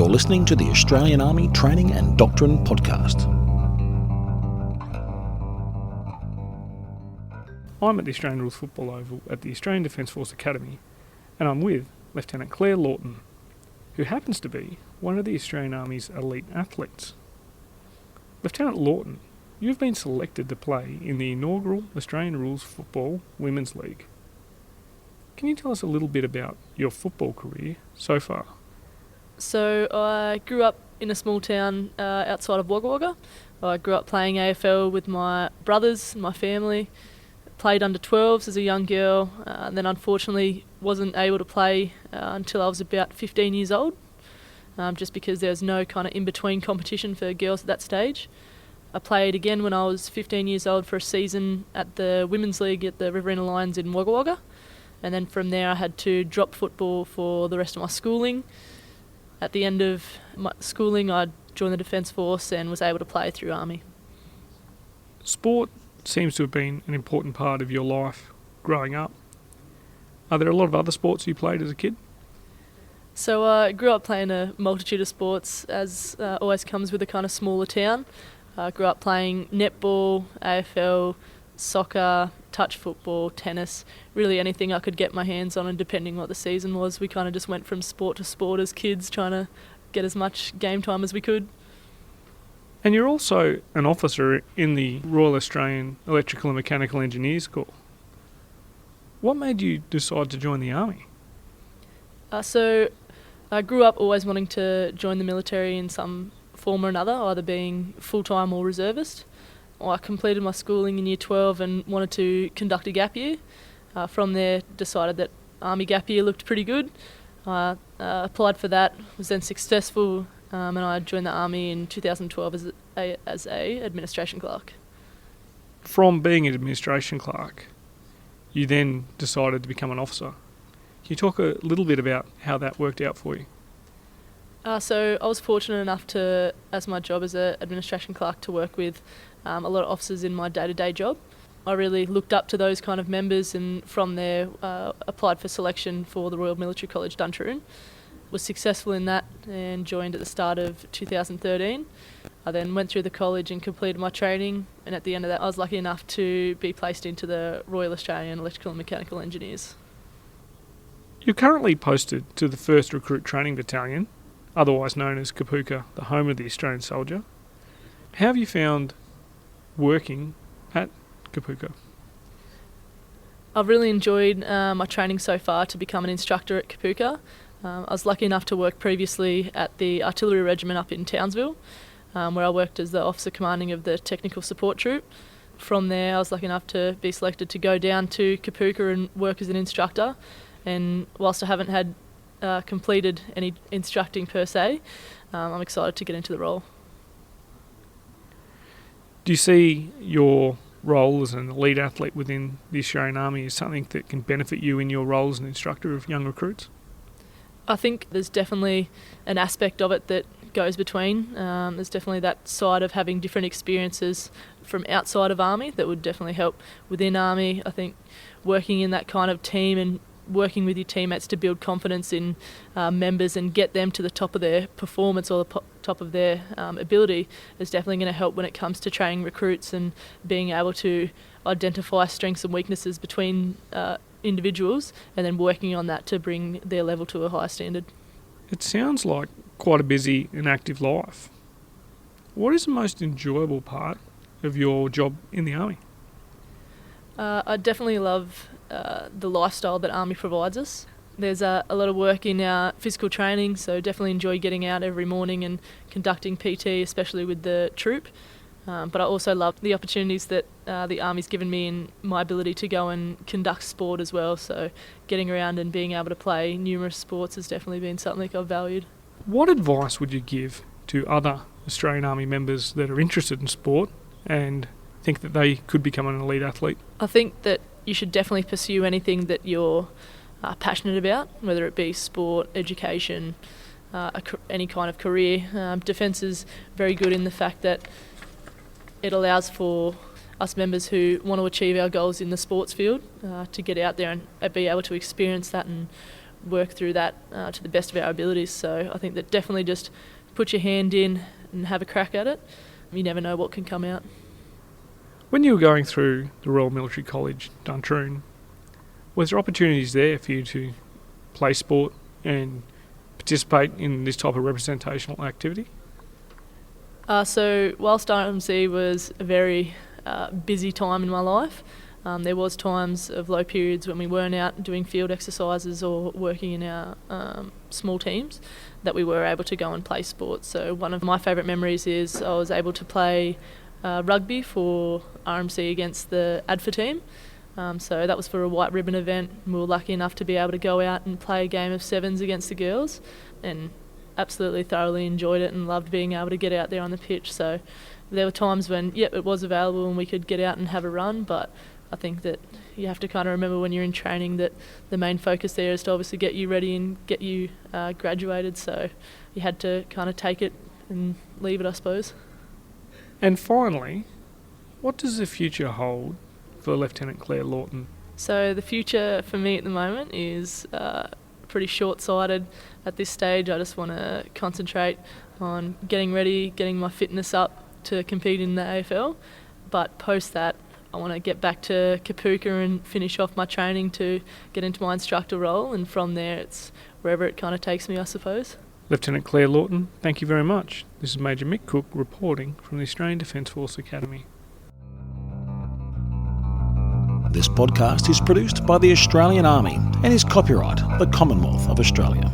You're listening to the Australian Army Training and Doctrine Podcast. I'm at the Australian Rules Football Oval at the Australian Defence Force Academy, and I'm with Lieutenant Clare Lawton, who happens to be one of the Australian Army's elite athletes. Lieutenant Lawton, you've been selected to play in the inaugural Australian Rules Football Women's League. Can you tell us a little bit about your football career so far? So I grew up in a small town outside of Wagga Wagga. I grew up playing AFL with my brothers and my family. Played under 12s as a young girl, and then unfortunately wasn't able to play until I was about 15 years old, just because there was no kind of in-between competition for girls at that stage. I played again when I was 15 years old for a season at the Women's League at the Riverina Lions in Wagga Wagga, and then from there I had to drop football for the rest of my schooling. At the end of my schooling I joined the Defence Force and was able to play through Army. Sport seems to have been an important part of your life growing up. Are there a lot of other sports you played as a kid? So I grew up playing a multitude of sports, as always comes with a kind of smaller town. I grew up playing netball, AFL, soccer, touch football, tennis, really anything I could get my hands on, and depending what the season was, we kind of just went from sport to sport as kids, trying to get as much game time as we could. And you're also an officer in the Royal Australian Electrical and Mechanical Engineers Corps. What made you decide to join the Army? So I grew up always wanting to join the military in some form or another, either being full-time or reservist. I completed my schooling in Year 12 and wanted to conduct a gap year. From there, decided that Army gap year looked pretty good. I applied for that, was then successful, and I joined the Army in 2012 as a administration clerk. From being an administration clerk, you then decided to become an officer. Can you talk a little bit about how that worked out for you? So I was fortunate enough to, as my job as an administration clerk, to work with a lot of officers in my day-to-day job. I really looked up to those kind of members, and from there applied for selection for the Royal Military College Duntroon. Was successful in that and joined at the start of 2013. I then went through the college and completed my training, and at the end of that I was lucky enough to be placed into the Royal Australian Electrical and Mechanical Engineers. You're currently posted to the 1st Recruit Training Battalion, otherwise known as Kapooka, the home of the Australian soldier. How have you found working at Kapooka? I've really enjoyed my training so far to become an instructor at Kapooka. I was lucky enough to work previously at the Artillery Regiment up in Townsville, where I worked as the officer commanding of the Technical Support Troop. From there I was lucky enough to be selected to go down to Kapooka and work as an instructor, and whilst I haven't had completed any instructing per se, I'm excited to get into the role. Do you see your role as an elite athlete within the Australian Army as something that can benefit you in your role as an instructor of young recruits? I think there's definitely an aspect of it that goes between. There's definitely that side of having different experiences from outside of Army that would definitely help within Army. I think working in that kind of team and working with your teammates to build confidence in members and get them to the top of their performance or the top of their ability is definitely going to help when it comes to training recruits and being able to identify strengths and weaknesses between individuals and then working on that to bring their level to a higher standard. It sounds like quite a busy and active life. What is the most enjoyable part of your job in the Army? I definitely love the lifestyle that Army provides us. There's a lot of work in our physical training, so definitely enjoy getting out every morning and conducting PT, especially with the troop. But I also love the opportunities that the Army's given me in my ability to go and conduct sport as well. So getting around and being able to play numerous sports has definitely been something I've valued. What advice would you give to other Australian Army members that are interested in sport and think that they could become an elite athlete? I think that you should definitely pursue anything that you're passionate about, whether it be sport, education, any kind of career. Defence is very good in the fact that it allows for us members who want to achieve our goals in the sports field to get out there and be able to experience that and work through that to the best of our abilities. So I think that definitely just put your hand in and have a crack at it. You never know what can come out. When you were going through the Royal Military College, Duntroon, was there opportunities there for you to play sport and participate in this type of representational activity? So whilst RMC was a very busy time in my life, there was times of low periods when we weren't out doing field exercises or working in our small teams that we were able to go and play sports. So one of my favourite memories is I was able to play rugby for RMC against the ADFA team. So that was for a white ribbon event. We were lucky enough to be able to go out and play a game of sevens against the girls, and absolutely thoroughly enjoyed it and loved being able to get out there on the pitch. So there were times when, it was available and we could get out and have a run, but I think that you have to kind of remember when you're in training that the main focus there is to obviously get you ready and get you graduated. So you had to kind of take it and leave it, I suppose. And finally, what does the future hold for Lieutenant Clare Lawton? So the future for me at the moment is pretty short-sighted at this stage. I just want to concentrate on getting ready, getting my fitness up to compete in the AFL. But post that, I want to get back to Kapooka and finish off my training to get into my instructor role, and from there it's wherever it kind of takes me, I suppose. Lieutenant Clare Lawton, thank you very much. This is Major Mick Cook reporting from the Australian Defence Force Academy. This podcast is produced by the Australian Army and is copyright the Commonwealth of Australia.